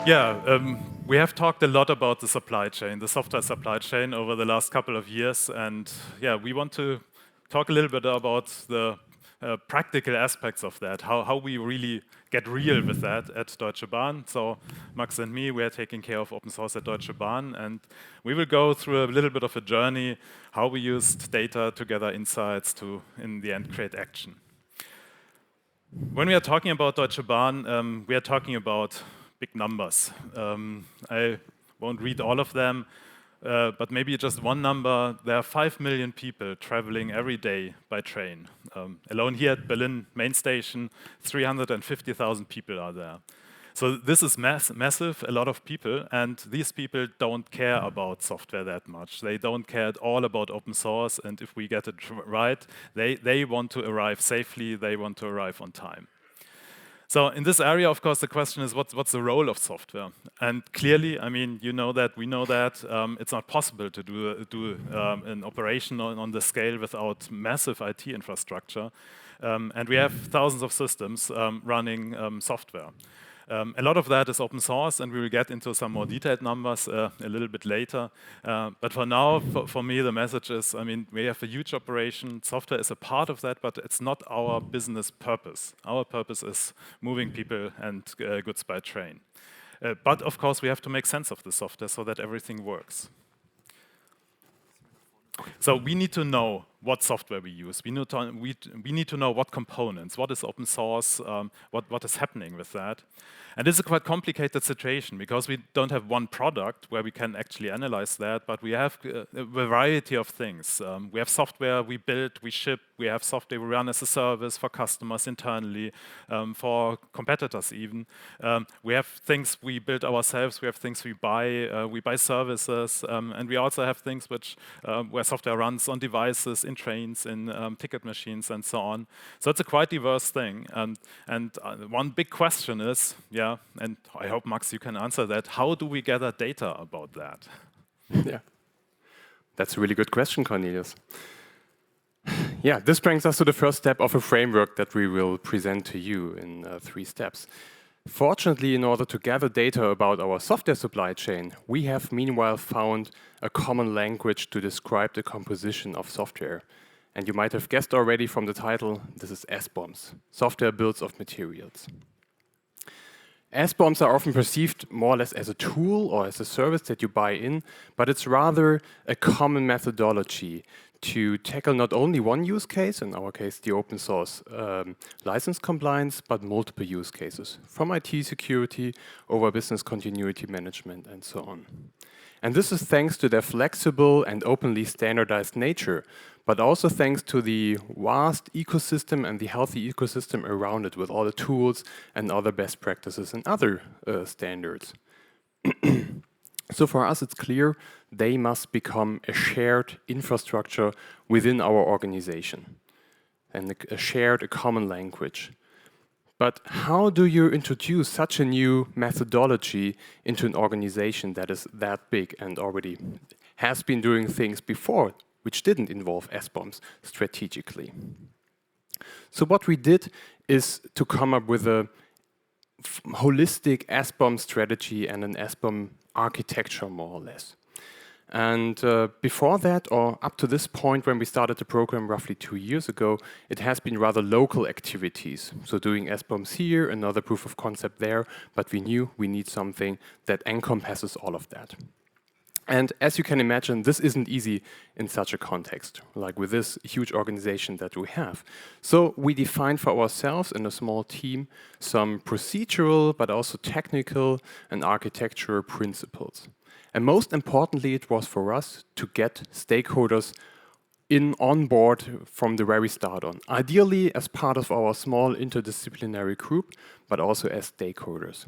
Yeah, we have talked a lot about the supply chain, the software supply chain over the last couple of years, and yeah, we want to talk a little bit about the practical aspects of that, how we really get real with that at Deutsche Bahn. So Max and me, we are taking care of open source at Deutsche Bahn, and we will go through a little bit of a journey, how we used data to gather insights to, in the end, create action. When we are talking about Deutsche Bahn, we are talking about big numbers. I won't read all of them, but maybe just one number. There are 5 million people traveling every day by train. Alone here at Berlin main station, 350,000 people are there. So this is massive, a lot of people, and these people don't care about software that much. They don't care at all about open source, and if we get it right, they want to arrive safely, they want to arrive on time. So in this area, of course, the question is what's the role of software? And clearly, I mean, you know that, we know that, it's not possible to do an operation on the scale without massive IT infrastructure. And we have thousands of systems running software. A lot of that is open source, and we will get into some more detailed numbers a little bit later. But for now, for me, the message is, I mean, we have a huge operation. Software is a part of that, but it's not our business purpose. Our purpose is moving people and goods by train. But of course, we have to make sense of the software so that everything works. So we need to know what software we use. We need to know what components, what is open source, what is happening with that. And this is a quite complicated situation because we don't have one product where we can actually analyze that, but we have a variety of things. We have software we build, we ship, we have software we run as a service for customers internally, for competitors even. We have things we build ourselves, we have things we buy services, and we also have things which where software runs on devices, in trains, in ticket machines, and so on. So it's a quite diverse thing. And one big question is, yeah, and I hope, Max, you can answer that, how do we gather data about that? Yeah, that's a really good question, Cornelius. Yeah, this brings us to the first step of a framework that we will present to you in 3 steps. Fortunately, in order to gather data about our software supply chain, we have meanwhile found a common language to describe the composition of software. And you might have guessed already from the title, this is SBOMs, software bills of materials. SBOMs are often perceived more or less as a tool or as a service that you buy in, but it's rather a common methodology to tackle not only one use case, in our case the open source license compliance, but multiple use cases, from IT security over business continuity management and so on. And this is thanks to their flexible and openly standardized nature, but also thanks to the vast ecosystem and the healthy ecosystem around it with all the tools and other best practices and other standards. So for us, it's clear they must become a shared infrastructure within our organization and a common language. But how do you introduce such a new methodology into an organization that is that big and already has been doing things before which didn't involve SBOMs strategically? So what we did is to come up with a holistic SBOM strategy and an SBOM architecture, more or less. And before that, or up to this point when we started the program roughly 2 years ago, it has been rather local activities. So doing SBOMs here, another proof of concept there, but we knew we need something that encompasses all of that. And as you can imagine, this isn't easy in such a context, like with this huge organization that we have. So we defined for ourselves in a small team some procedural, but also technical and architectural principles. And most importantly, it was for us to get stakeholders on board from the very start on. Ideally as part of our small interdisciplinary group, but also as stakeholders.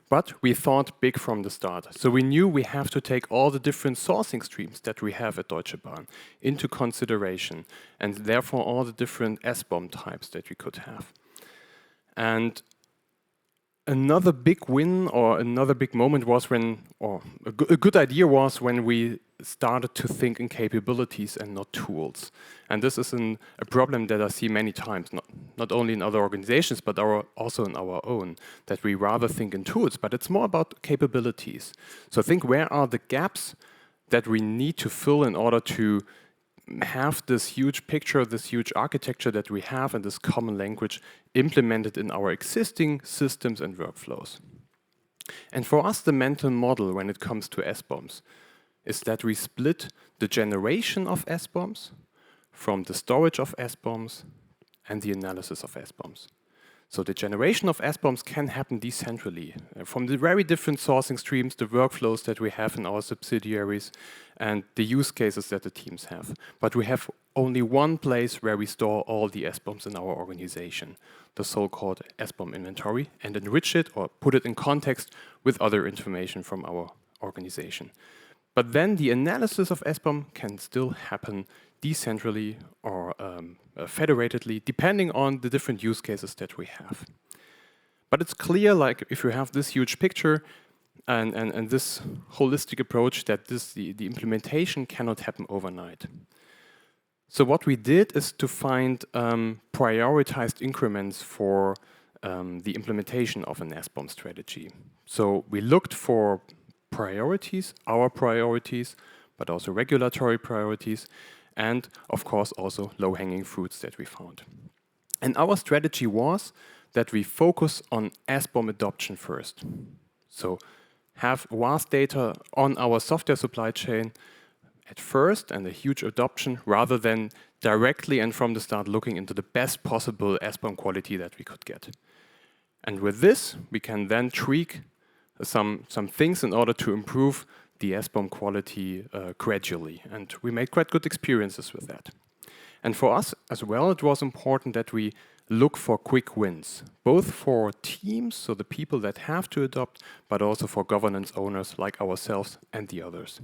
But we thought big from the start. So we knew we have to take all the different sourcing streams that we have at Deutsche Bahn into consideration, and therefore all the different SBOM types that we could have. And another big win or another big moment was when, or a good idea was when we started to think in capabilities and not tools. And this is a problem that I see many times, not only in other organizations, but also in our own, that we rather think in tools, but it's more about capabilities. So think, where are the gaps that we need to fill in order to have this huge picture, this huge architecture that we have and this common language implemented in our existing systems and workflows. And for us, the mental model when it comes to SBOMs is that we split the generation of SBOMs from the storage of SBOMs and the analysis of SBOMs. So the generation of SBOMs can happen decentrally from the very different sourcing streams, the workflows that we have in our subsidiaries, and the use cases that the teams have. But we have only one place where we store all the SBOMs in our organization, the so-called SBOM inventory, and enrich it or put it in context with other information from our organization. But then the analysis of SBOM can still happen decentrally or federatedly, depending on the different use cases that we have. But it's clear, like if you have this huge picture and this holistic approach, that the implementation cannot happen overnight. So what we did is to find prioritized increments for the implementation of an SBOM strategy. So we looked for priorities, our priorities, but also regulatory priorities, and of course also low-hanging fruits that we found. And our strategy was that we focus on SBOM adoption first. So have vast data on our software supply chain at first and a huge adoption, rather than directly and from the start looking into the best possible SBOM quality that we could get. And with this, we can then tweak some things in order to improve the SBOM quality gradually. And we made quite good experiences with that. And for us as well, it was important that we look for quick wins, both for teams, so the people that have to adopt, but also for governance owners like ourselves and the others.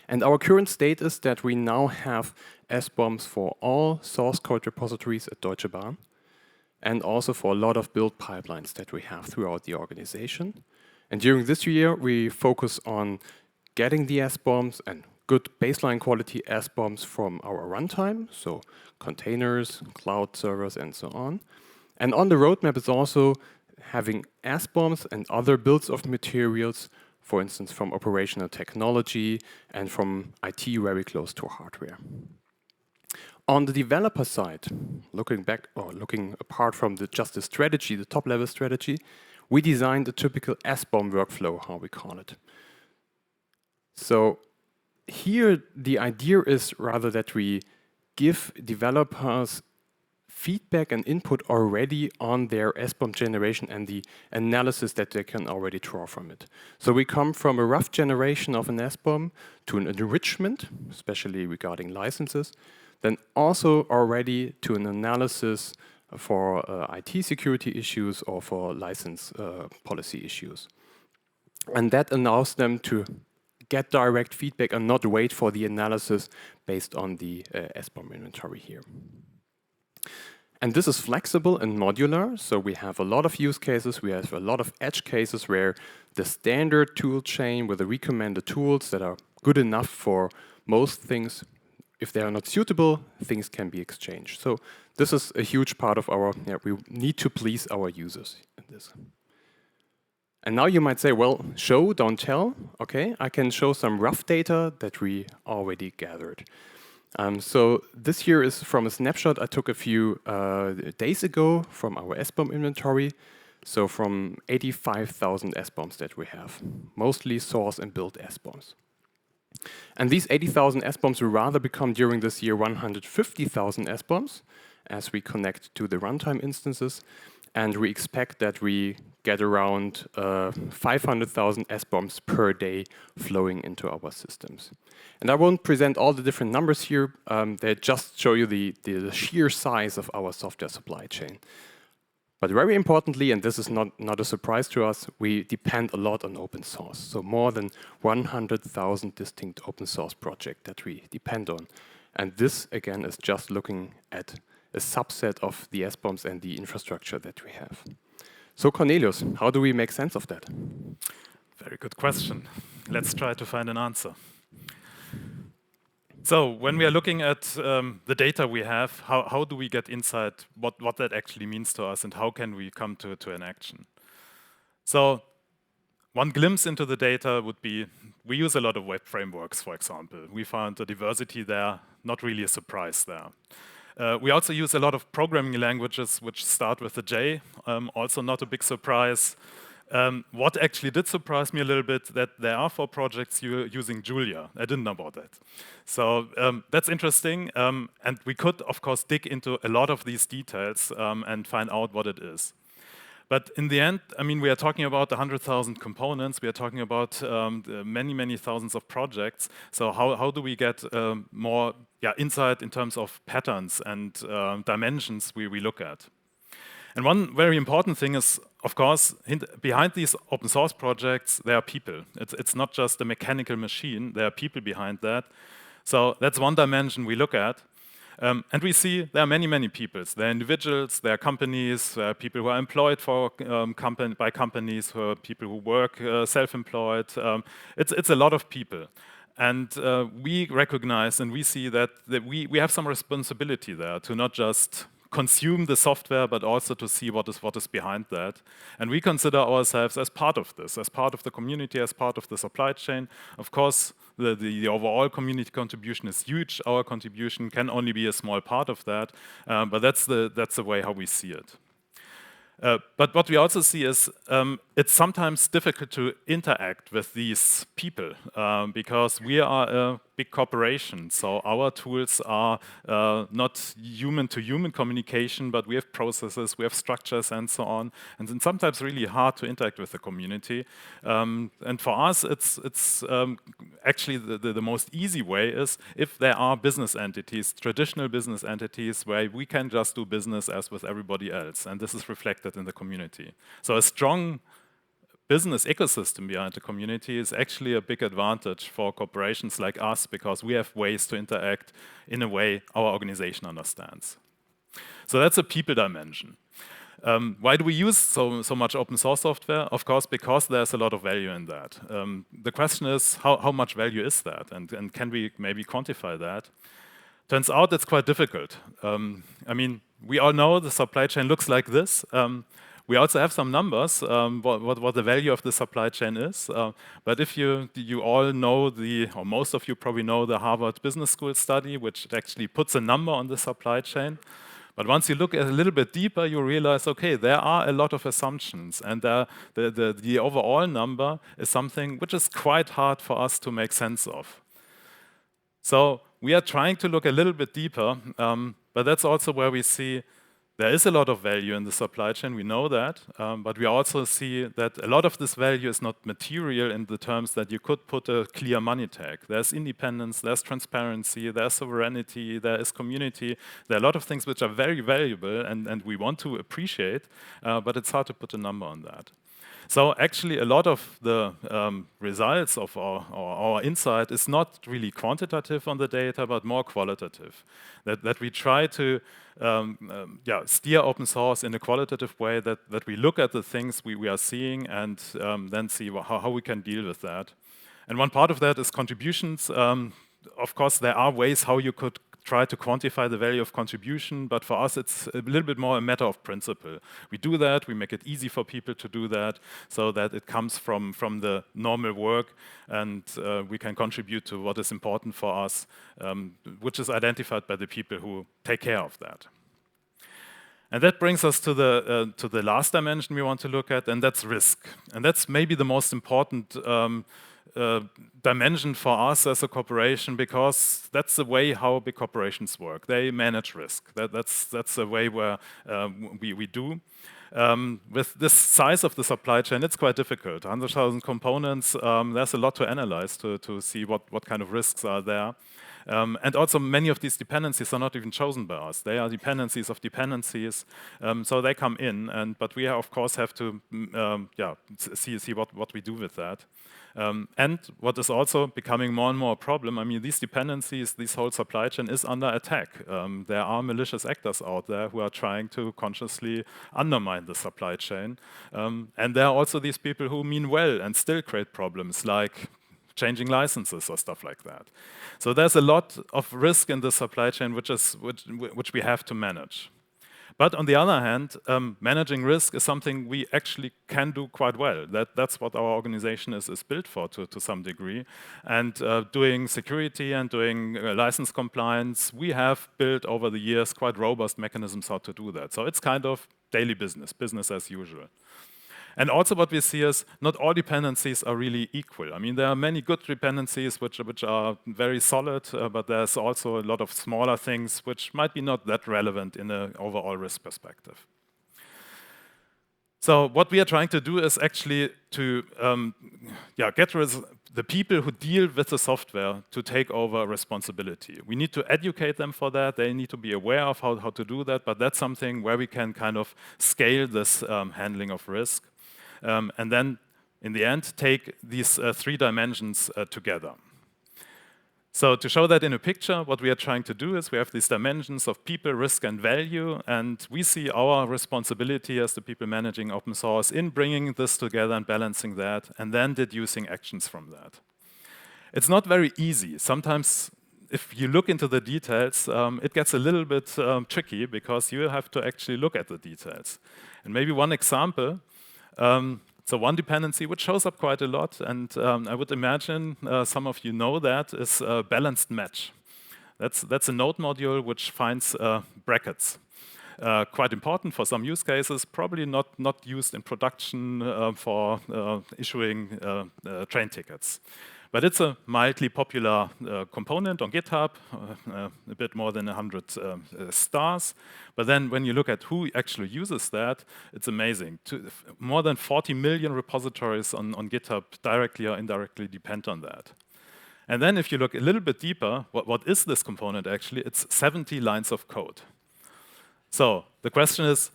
And our current state is that we now have SBOMs for all source code repositories at Deutsche Bahn, and also for a lot of build pipelines that we have throughout the organization. And during this year, we focus on getting the SBOMs and good baseline quality SBOMs from our runtime, so containers, cloud servers, and so on. And on the roadmap is also having SBOMs and other builds of materials, for instance, from operational technology and from IT very close to hardware. On the developer side, looking back or looking apart from just the strategy, the top-level strategy, we designed a typical SBOM workflow, how we call it. So here, the idea is rather that we give developers feedback and input already on their SBOM generation and the analysis that they can already draw from it. So we come from a rough generation of an SBOM to an enrichment, especially regarding licenses, then also already to an analysis for IT security issues or for license policy issues. And that allows them to get direct feedback and not wait for the analysis based on the SBOM inventory here. And this is flexible and modular, so we have a lot of use cases, we have a lot of edge cases where the standard tool chain with the recommended tools that are good enough for most things, if they are not suitable, things can be exchanged. So this is a huge part of our, we need to please our users in this. And now you might say, well, show, don't tell. Okay, I can show some rough data that we already gathered. So this here is from a snapshot I took a few days ago from our SBOM inventory. So from 85,000 SBOMs that we have, mostly source and build SBOMs. And these 80,000 SBOMs will rather become during this year 150,000 SBOMs as we connect to the runtime instances. And we expect that we get around 500,000 SBOMs per day flowing into our systems. And I won't present all the different numbers here. They just show you the sheer size of our software supply chain. But very importantly, and this is not a surprise to us, we depend a lot on open source. So more than 100,000 distinct open source projects that we depend on. And this, again, is just looking at a subset of the SBOMs and the infrastructure that we have. So Cornelius, how do we make sense of that? Very good question. Let's try to find an answer. So when we are looking at the data we have, how do we get insight what that actually means to us and how can we come to an action? So one glimpse into the data would be, we use a lot of web frameworks, for example. We found the diversity there, not really a surprise there. We also use a lot of programming languages which start with a J, also not a big surprise. What actually did surprise me a little bit, that there are 4 projects using Julia. I didn't know about that. So that's interesting, and we could, of course, dig into a lot of these details and find out what it is. But in the end, I mean, we are talking about 100,000 components. We are talking about many, many thousands of projects. So how do we get more insight in terms of patterns and dimensions we look at? And one very important thing is, of course, behind these open source projects, there are people. It's not just a mechanical machine. There are people behind that. So that's one dimension we look at. And we see there are many, many people. There are individuals, there are companies, there are people who are employed by companies, who are people who work self-employed. It's a lot of people. And we recognize and we see that we have some responsibility there to not just consume the software, but also to see what is behind that. And we consider ourselves as part of this, as part of the community, as part of the supply chain. Of course, the overall community contribution is huge. Our contribution can only be a small part of that, but that's the way how we see it. But what we also see is it's sometimes difficult to interact with these people because we are a big corporation. So our tools are not human-to-human communication, but we have processes, we have structures, and so on. And it's sometimes really hard to interact with the community. And for us, it's actually the most easy way is if there are business entities, traditional business entities, where we can just do business as with everybody else. And this is reflected in the community. So a strong business ecosystem behind the community is actually a big advantage for corporations like us because we have ways to interact in a way our organization understands. So that's a people dimension. Why do we use so much open source software? Of course, because there's a lot of value in that. The question is, how much value is that? And can we maybe quantify that? Turns out it's quite difficult. I mean, we all know the supply chain looks like this. We also have some numbers, what the value of the supply chain is. But if you all know or most of you probably know the Harvard Business School study, which actually puts a number on the supply chain. But once you look a little bit deeper, you realize, okay, there are a lot of assumptions. And the overall number is something which is quite hard for us to make sense of. So we are trying to look a little bit deeper, but that's also where we see there is a lot of value in the supply chain, we know that, but we also see that a lot of this value is not material in the terms that you could put a clear money tag. There's independence, there's transparency, there's sovereignty, there is community. There are a lot of things which are very valuable and we want to appreciate, but it's hard to put a number on that. So actually a lot of the results of our insight is not really quantitative on the data, but more qualitative. That we try to steer open source in a qualitative way, that we look at the things we are seeing and then see how we can deal with that. And one part of that is contributions. Of course, there are ways how you could try to quantify the value of contribution, but for us it's a little bit more a matter of principle. We do that, we make it easy for people to do that, so that it comes from the normal work and we can contribute to what is important for us, which is identified by the people who take care of that. And that brings us to the last dimension we want to look at, and that's risk. And that's maybe the most important dimension for us as a corporation, because that's the way how big corporations work. They manage risk. That's the way where we do. With this size of the supply chain, it's quite difficult. 100,000 components, there's a lot to analyze to see what kind of risks are there. And also many of these dependencies are not even chosen by us. They are dependencies of dependencies, so they come in, but we of course have to see what we do with that. And what is also becoming more and more a problem, I mean, these dependencies, this whole supply chain is under attack. There are malicious actors out there who are trying to consciously undermine the supply chain. And there are also these people who mean well and still create problems, like changing licenses or stuff like that. So there's a lot of risk in the supply chain which we have to manage. But on the other hand, managing risk is something we actually can do quite well. That's what our organization is built for to some degree. And doing security and doing license compliance, we have built over the years quite robust mechanisms how to do that. So it's kind of daily business as usual. And also what we see is not all dependencies are really equal. I mean, there are many good dependencies which are very solid, but there's also a lot of smaller things which might be not that relevant in an overall risk perspective. So what we are trying to do is actually to get the people who deal with the software to take over responsibility. We need to educate them for that. They need to be aware of how to do that, but that's something where we can kind of scale this handling of risk. And then, in the end, take these 3 dimensions together. So to show that in a picture, what we are trying to do is we have these dimensions of people, risk, and value, and we see our responsibility as the people managing open source in bringing this together and balancing that, and then deducing actions from that. It's not very easy. Sometimes, if you look into the details, it gets a little bit tricky because you have to actually look at the details. And maybe one example, so one dependency which shows up quite a lot, and I would imagine some of you know that, is a balanced match. That's a node module which finds brackets. Quite important for some use cases, probably not used in production for issuing train tickets. But it's a mildly popular component on GitHub, a bit more than 100 stars. But then when you look at who actually uses that, it's amazing. More than 40 million repositories on GitHub directly or indirectly depend on that. And then if you look a little bit deeper, what is this component actually? It's 70 lines of code. So the question is,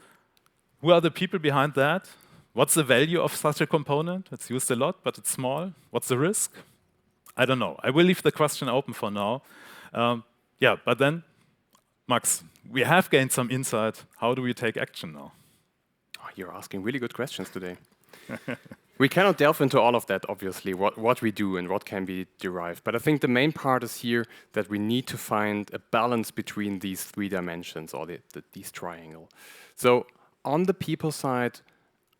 who are the people behind that? What's the value of such a component? It's used a lot, but it's small. What's the risk? I don't know. I will leave the question open for now. But then, Max, we have gained some insight. How do we take action now? Oh, you're asking really good questions today. We cannot delve into all of that, obviously, what we do and what can be derived. But I think the main part is here that we need to find a balance between these 3 dimensions, or these triangle. So on the people side,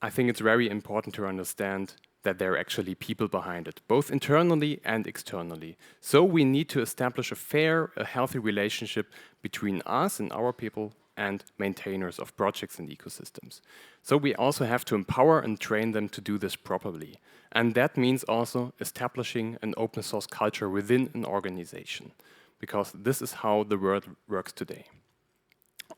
I think it's very important to understand that there are actually people behind it, both internally and externally. So we need to establish a healthy relationship between us and our people and maintainers of projects and ecosystems. So we also have to empower and train them to do this properly. And that means also establishing an open source culture within an organization, because this is how the world works today.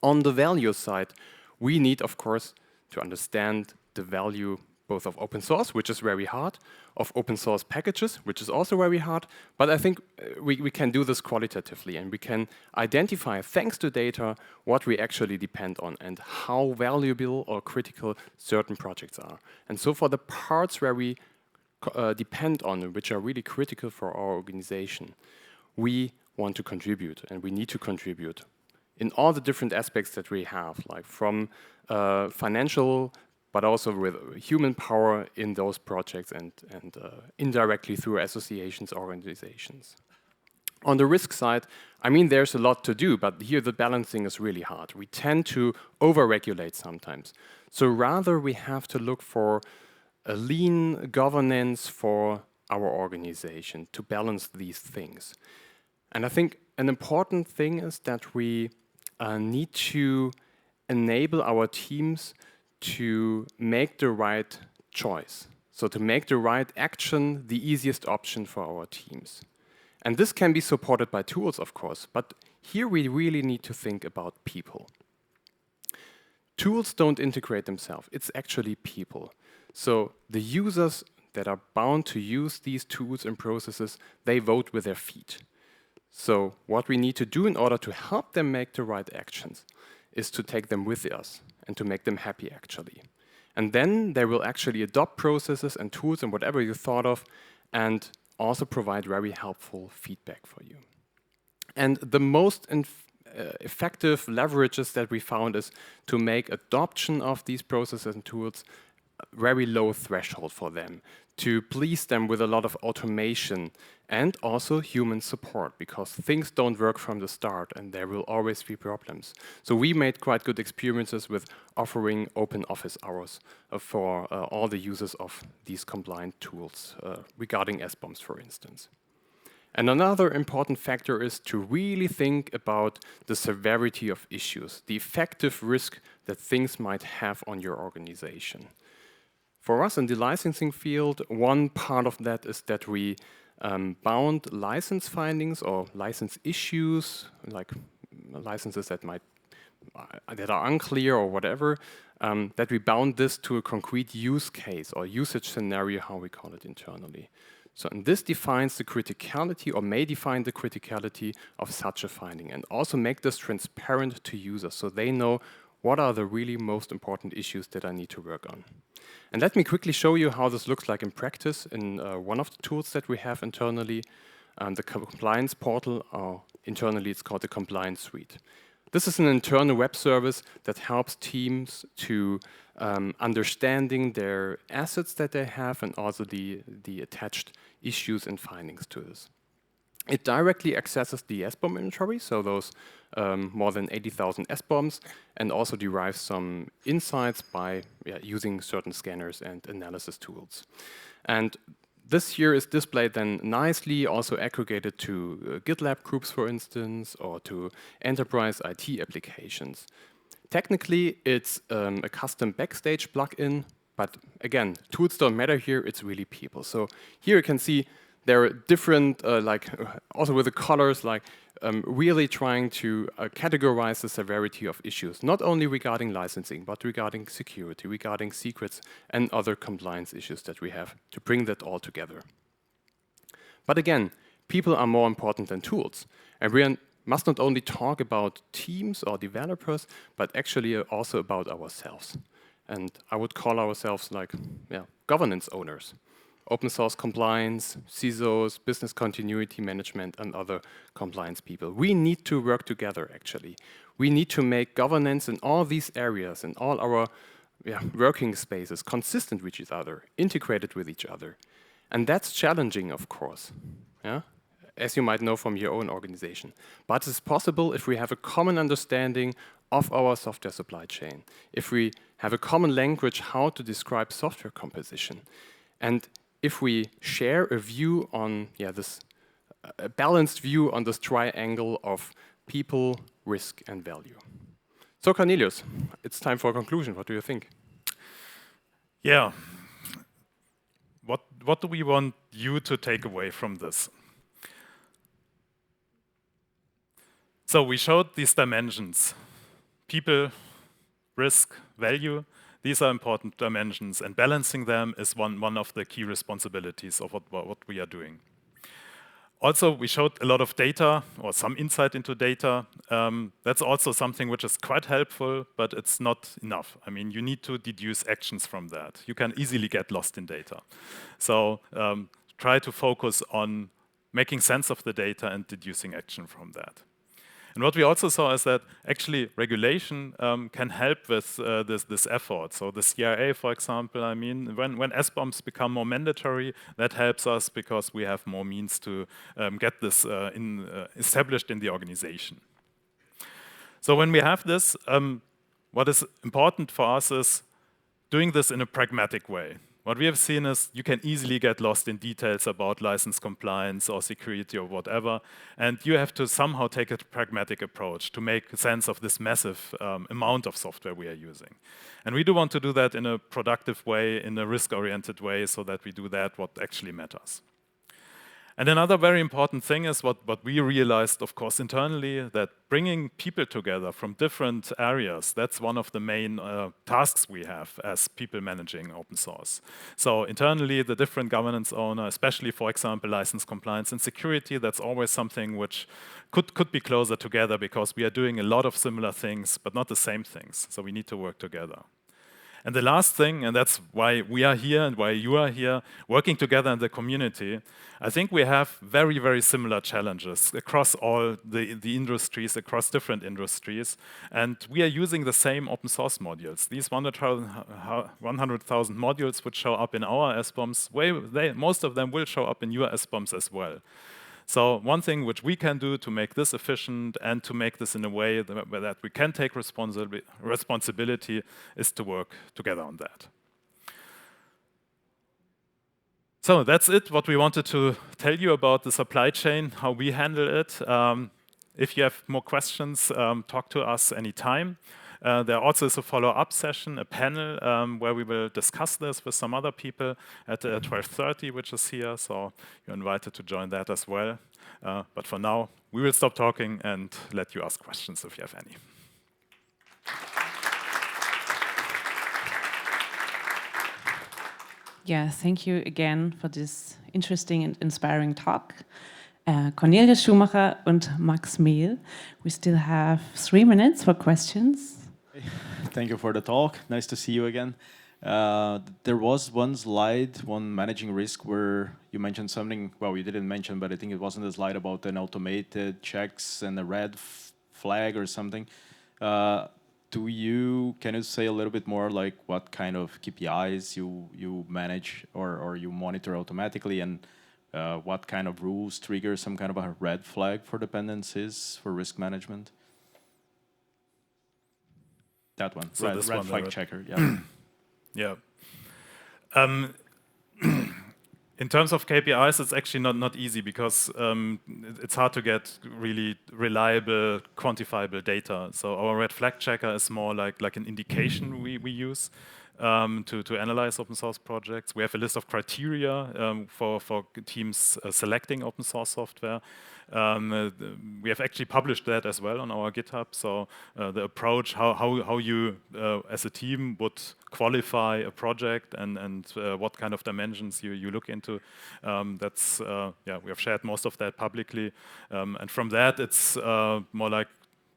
On the value side, we need, of course, to understand the value both of open source, which is very hard, of open source packages, which is also very hard, but I think we can do this qualitatively, and we can identify, thanks to data, what we actually depend on and how valuable or critical certain projects are. And so for the parts where we depend on, which are really critical for our organization, we want to contribute, and we need to contribute in all the different aspects that we have, like from financial, but also with human power in those projects and indirectly through associations, organizations. On the risk side, I mean, there's a lot to do, but here the balancing is really hard. We tend to over-regulate sometimes. So rather we have to look for a lean governance for our organization to balance these things. And I think an important thing is that we need to enable our teams to make the right choice. So to make the right action the easiest option for our teams. And this can be supported by tools, of course, but here we really need to think about people. Tools don't integrate themselves, it's actually people. So the users that are bound to use these tools and processes, they vote with their feet. So what we need to do in order to help them make the right actions is to take them with us and to make them happy, actually. And then they will actually adopt processes and tools and whatever you thought of, and also provide very helpful feedback for you. And the most effective leverages that we found is to make adoption of these processes and tools very low threshold for them, to please them with a lot of automation and also human support, because things don't work from the start and there will always be problems. So we made quite good experiences with offering open office hours for all the users of these compliant tools regarding SBOMs, for instance. And another important factor is to really think about the severity of issues, the effective risk that things might have on your organization. For us in the licensing field, one part of that is that we bound license findings or license issues, like licenses that are unclear or whatever, that we bound this to a concrete use case or usage scenario, how we call it internally. So and this defines the criticality, or may define the criticality of such a finding, and also make this transparent to users so they know what are the really most important issues that I need to work on. And let me quickly show you how this looks like in practice in one of the tools that we have internally, the compliance portal, or internally it's called the compliance suite. This is an internal web service that helps teams to understanding their assets that they have and also the attached issues and findings to this. It directly accesses the SBOM inventory, so those more than 80,000 SBOMs, and also derives some insights by using certain scanners and analysis tools. And this here is displayed then nicely, also aggregated to GitLab groups, for instance, or to enterprise IT applications. Technically, it's a custom backstage plugin, but again, tools don't matter here, it's really people. So here you can see there are different, also with the colors, really trying to categorize the severity of issues, not only regarding licensing, but regarding security, regarding secrets, and other compliance issues that we have to bring that all together. But again, people are more important than tools. And we must not only talk about teams or developers, but actually also about ourselves. And I would call ourselves governance owners. Open source compliance, CISOs, business continuity management, and other compliance people. We need to work together, actually. We need to make governance in all these areas, in all our working spaces, consistent with each other, integrated with each other. And that's challenging, of course, as you might know from your own organization. But it's possible if we have a common understanding of our software supply chain, if we have a common language how to describe software composition, and if we share a view on a balanced view on this triangle of people, risk, and value. So Cornelius, it's time for a conclusion. What do you think? Yeah. What do we want you to take away from this? So we showed these dimensions: people, risk, value. These are important dimensions, and balancing them is one of the key responsibilities of what we are doing. Also, we showed a lot of data, or some insight into data. That's also something which is quite helpful, but it's not enough. I mean, you need to deduce actions from that. You can easily get lost in data. So try to focus on making sense of the data and deducing action from that. And what we also saw is that actually regulation can help with this effort. So the CRA, for example, I mean, when SBOMs become more mandatory, that helps us because we have more means to get this established in the organization. So when we have this, what is important for us is doing this in a pragmatic way. What we have seen is you can easily get lost in details about license compliance or security or whatever, and you have to somehow take a pragmatic approach to make sense of this massive amount of software we are using. And we do want to do that in a productive way, in a risk-oriented way, so that we do that what actually matters. And another very important thing is what we realized, of course, internally, that bringing people together from different areas, that's one of the main tasks we have as people managing open source. So internally, the different governance owner, especially, for example, license compliance and security, that's always something which could be closer together because we are doing a lot of similar things, but not the same things. So we need to work together. And the last thing, and that's why we are here and why you are here, working together in the community, I think we have very, very similar challenges across all the industries, across different industries, and we are using the same open source modules. These 100,000 modules which show up in our SBOMs, most of them will show up in your SBOMs as well. So one thing which we can do to make this efficient and to make this in a way that we can take responsibility is to work together on that. So that's it, what we wanted to tell you about the supply chain, how we handle it. If you have more questions, talk to us anytime. There also is a follow-up session, a panel, where we will discuss this with some other people at 12:30, which is here, so you're invited to join that as well. But for now, we will stop talking and let you ask questions if you have any. Yeah, thank you again for this interesting and inspiring talk. Cornelius Schumacher and Max Mehl. We still have 3 minutes for questions. Thank you for the talk. Nice to see you again. There was one slide, one managing risk, where you mentioned something, well, you didn't mention, but I think it wasn't a slide about an automated checks and a red flag or something. Can you say a little bit more like what kind of KPIs you manage or you monitor automatically, and what kind of rules trigger some kind of a red flag for dependencies for risk management? That one, so red flag right? checker, yeah. Yeah. In terms of KPIs, it's actually not easy because it's hard to get really reliable, quantifiable data. So our red flag checker is more like an indication we use to analyze open source projects. We have a list of criteria for teams selecting open source software. We have actually published that as well on our GitHub. So the approach, how you as a team would qualify a project and what kind of dimensions you look into. That's we have shared most of that publicly, and from that it's more like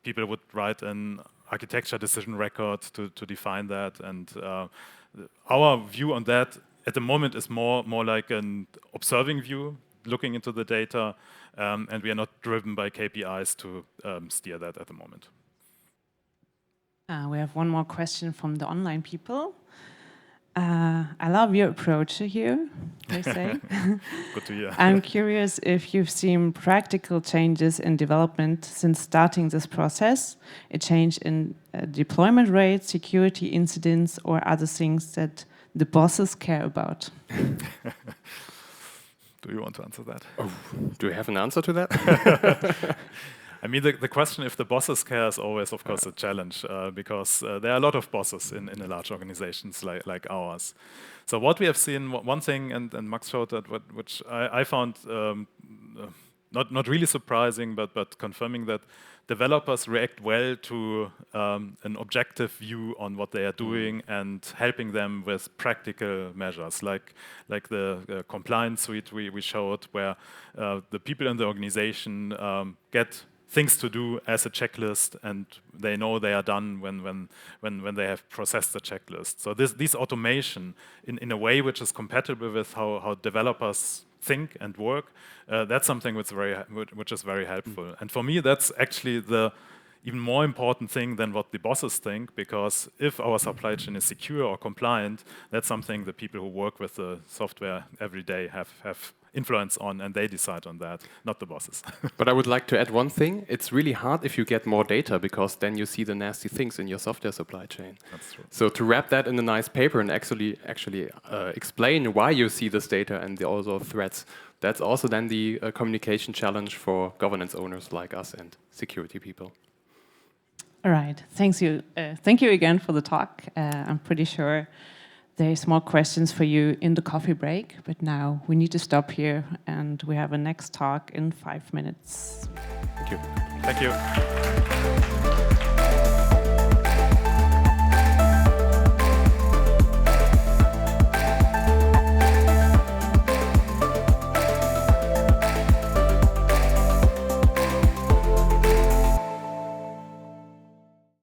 people would write an architecture decision record to define that, and our view on that at the moment is more like an observing view, looking into the data, and we are not driven by KPIs to steer that at the moment. We have one more question from the online people. I love your approach here, they say. Good to hear. I'm curious if you've seen practical changes in development since starting this process, a change in deployment rates, security incidents, or other things that the bosses care about. Do you want to answer that? Oh, do you have an answer to that? I mean, the question if the bosses care is always, of course, a challenge because there are a lot of bosses in a large organizations like ours. So what we have seen, one thing, and Max showed that, which I found not really surprising, but confirming that developers react well to an objective view on what they are doing and helping them with practical measures, like the compliance suite we showed, where the people in the organization get things to do as a checklist, and they know they are done when they have processed the checklist. So this automation in a way which is compatible with how developers think and work, that's something which is very helpful. And for me, that's actually the even more important thing than what the bosses think, because if our supply chain is secure or compliant, that's something the people who work with the software every day have influence on, and they decide on that, not the bosses. But I would like to add one thing. It's really hard if you get more data, because then you see the nasty things in your software supply chain. That's true. So to wrap that in a nice paper and actually explain why you see this data and all those threats, that's also then the communication challenge for governance owners like us and security people. All right, thank you again for the talk. I'm pretty sure there's more questions for you in the coffee break, but now we need to stop here, and we have a next talk in 5 minutes. Thank you. Thank you.